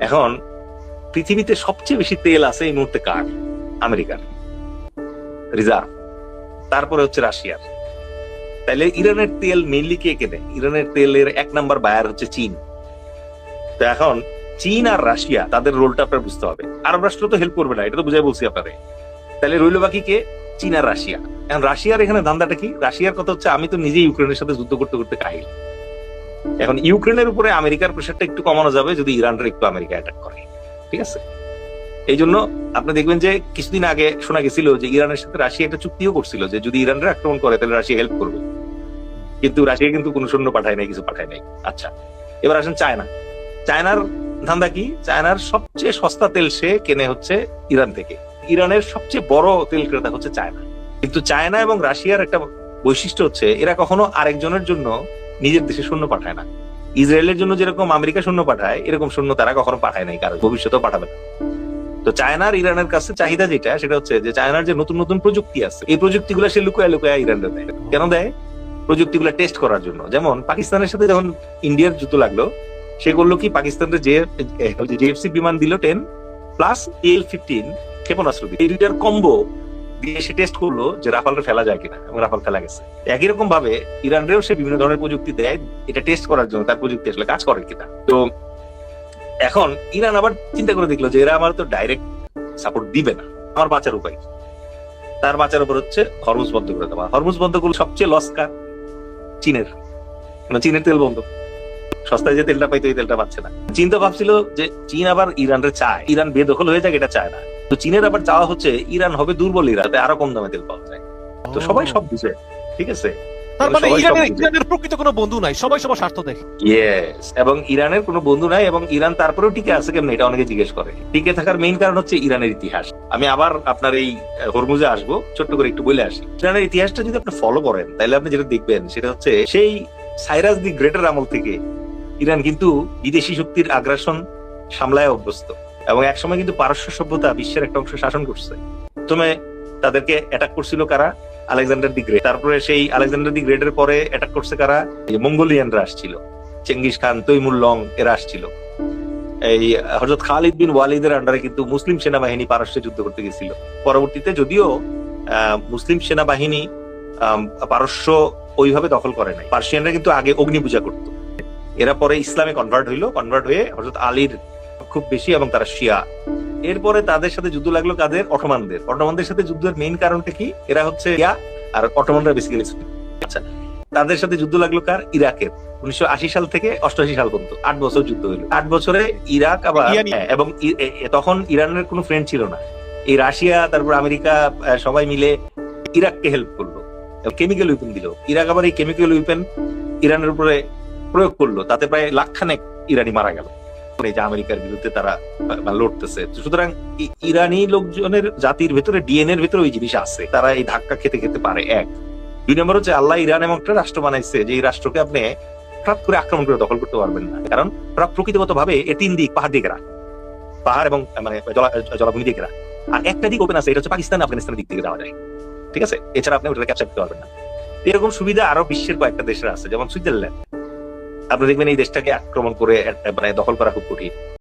এখন পৃথিবীতে সবচেয়ে বেশি তেল আছে এই মুহূর্তে কার? আমেরিকার রিজার্ভ, তারপরে হচ্ছে রাশিয়ার। তাহলে ইরানের তেল মেইনলি কে কেনে? ইরানের তেলের এক নাম্বার বায়ার হচ্ছে চীন। তো এখন চীন আর রাশিয়া, তাদের রোলটা আপনার বুঝতে হবে। আরব রাষ্ট্র তো হেল্প করবে না, এটা তো বুঝাই বলছি আপনারে। তাহলে রইল বাকি কে? চীন আর রাশিয়া। এখন রাশিয়ার এখানে ধান্দাটা কি? রাশিয়ার কথা হচ্ছে, আমি তো নিজেই ইউক্রেনের সাথে যুদ্ধ করতে করতে কাহিল। এখন ইউক্রেনের উপরে আমেরিকার প্রেশারটা একটু কমানো যাবে যদি ইরানটা একটু আমেরিকা অ্যাটাক করে, ঠিক আছে? এই জন্য আপনি দেখবেন যে কিছুদিন আগে শোনা গেছিল যে ইরানের সাথে রাশিয়া একটা চুক্তিও করছিল যে যদি ইরানরা আক্রমণ করে তাহলে রাশিয়া হেল্প করবে, কিন্তু রাশিয়া কিন্তু কোনো সৈন্য পাঠায় নাই, কিছু পাঠায় নাই। আচ্ছা, এবার আসেন চায়না। চায়নার ধান্দা কি? চায়নার সবচেয়ে সস্তা তেল সে কেনে হচ্ছে ইরান থেকে। ইরানের সবচেয়ে বড় তেল ক্রেতা হচ্ছে চায়না। কিন্তু চায়না এবং রাশিয়ার একটা বৈশিষ্ট্য হচ্ছে এরা কখনো আরেকজনের জন্য নিজের দেশে সৈন্য পাঠায় না। ইসরায়েলের জন্য যেরকম আমেরিকা সৈন্য পাঠায়, এরকম সৈন্য তারা কখনো পাঠায় নাই, কারণ ভবিষ্যতেও পাঠাবে না। তো চায়নার ইরানের কাছে চাহিদা যেটা, সেটা হচ্ছে যে চায়নার যে নতুন নতুন প্রযুক্তি আছে, এই প্রযুক্তিগুলো সে লুকায় লুকায় ইরানরা দেয়। কেন দেয়? প্রযুক্তিগুলো টেস্ট করার জন্য। যেমন পাকিস্তানের সাথে যখন ইন্ডিয়ার যুদ্ধ লাগলো, সে করলো কি, পাকিস্তানের যে জেএফসি বিমান দিল 10 প্লাস EL-15 ক্ষেপণাস্ত্র দিল, এই দুইটার কম্বো দিয়ে সে টেস্ট করলো যে রাফালটা ফেলা যায় কিনা, এবং রাফাল ফেলা গেছে। একই রকম ভাবে ইরানরেও সে বিভিন্ন ধরনের প্রযুক্তি দেয় এটা টেস্ট করার জন্য, তার প্রযুক্তি আসলে কাজ করে কিনা। তো এখন ইরান আবার চিন্তা করে দেখলো যে এরা আমার তো ডাইরেক্ট সাপোর্ট দিবে না, আমার বাঁচার উপায় কি? তার বাঁচার উপর হচ্ছে হরমুজ বন্ধ করে দেওয়া। হরমুজ বন্ধ করলে সবচেয়ে লস কার? চীনের। চীনের তেল বন্ধ, সস্তায় যে তেলটা পাইতো এই তেলটা পাচ্ছে না। চীন তো ভাবছিল যে চীন আবার ইরানরে চায়, ইরান বেদখল হয়ে যাক, এটা চায় না। তো চীনের আবার চাওয়া হচ্ছে ইরান হবে দুর্বল, ইরানতে আরো কম দামে তেল পাওয়া যায়। তো সবাই সব বুঝে, ঠিক আছে? তার মানে ইরানের প্রকৃত কোনো বন্ধু নাই, সবাই সবার স্বার্থ দেখে। ইয়েস, এবং ইরানের কোনো বন্ধু নাই, এবং ইরান তারপরেও টিকে আছে কেমন এটা অনেকে জিজ্ঞেস করে। টিকে থাকার মেইন কারণ হচ্ছে ইরানের ইতিহাস। আমি আবার আপনার এই হরমুজে আসবো, ছোট্ট করে একটু বলে আসি। ইরানের ইতিহাসটা যদি আপনি ফলো করেন তাহলে আপনি যেটা দেখবেন সেটা হচ্ছে সেই সাইরাস দি গ্রেটার আমল থেকে ইরান কিন্তু বিদেশি শক্তির আগ্রাসন সামলায় অভ্যস্ত, এবং একসময় কিন্তু পারস্য সভ্যতা বিশ্বের একটা অংশ শাসন করছে। প্রথমে তাদেরকে অ্যাটাক করছিল কারা? Alexander the great. তারপরে সেই আলেকজান্ডার দি গ্রেটের পরে অ্যাটাক করছে কারা? মঙ্গোলিয়ানরা আসছিল, চেঙ্গিস খান, তৈমুর লং এরা আসছিল। এই হযরত খালিদ বিন ওয়ালিদের আন্ডারে কিন্তু মুসলিম সেনাবাহিনী পারস্যে যুদ্ধ করতে গেছিল। পরবর্তীতে যদিও মুসলিম সেনাবাহিনী পারস্য ওইভাবে দখল করে নাই, পার্সিয়ানরা কিন্তু আগে অগ্নি পূজা করতো। এরা পরে ইসলামে কনভার্ট হয়ে হযরত আলীর খুব বেশি, এবং তারা শিয়া। এরপরে তাদের সাথে যুদ্ধ লাগলো কাদের? অটোমানদের সাথে যুদ্ধের মেইন কারণটা কি? এরা হচ্ছে শিয়া আর অটোমানরা বেসিক্যালি। আচ্ছা, তাদের সাথে যুদ্ধ লাগলো কার? ইরাকের। 1980 সাল থেকে 88 সাল পর্যন্ত 8 বছর যুদ্ধ হইলো। 8 বছরে ইরাক আবার, এবং তখন ইরানের কোনো ফ্রেন্ড ছিল না। এই রাশিয়া, তারপর আমেরিকা সবাই মিলে ইরাককে হেল্প করলো, কেমিক্যাল উইপেন দিল। ইরাক আবার এই কেমিক্যাল উইপেন ইরানের উপরে প্রয়োগ করলো, তাতে প্রায় লাখখানেক ইরানি মারা গেল। এই যে আমেরিকার বিরুদ্ধে তারা লড়তেছে। সুতরাং ইরানি লোকজনের জাতির ভেতরে, ডিএনএ এর ভেতরে ওই জিনিস আছে, তারা এই ধাক্কা খেতে খেতে পারে। এক, 2 নম্বর হচ্ছে আল্লাহ ইরান এমন একটা রাষ্ট্র বানাইছে যে এই রাষ্ট্রকে আপনি হঠাৎ করে আক্রমণ করে দখল করতে পারবেন না, কারণ প্রকৃতিগত ভাবে এর 3 দিক পাহাড় দিয়ে ঘেরা, পাহাড় এবং মানে জলাভূমি দিয়ে ঘেরা। আর একটা দিক ওপেন আছে, এটা হচ্ছে পাকিস্তান আফগানিস্তানের দিক থেকে যাওয়া যায়, ঠিক আছে? এছাড়া আপনি ওটা ক্যাপচার করতে পারবেন না। এরকম সুবিধা আরো বিশ্বের কয়েকটা দেশের আছে, যেমন সুইজারল্যান্ড। আপনি দেখবেন এই দেশটাকে আক্রমণ করে মানে দখল করা খুব কঠিন।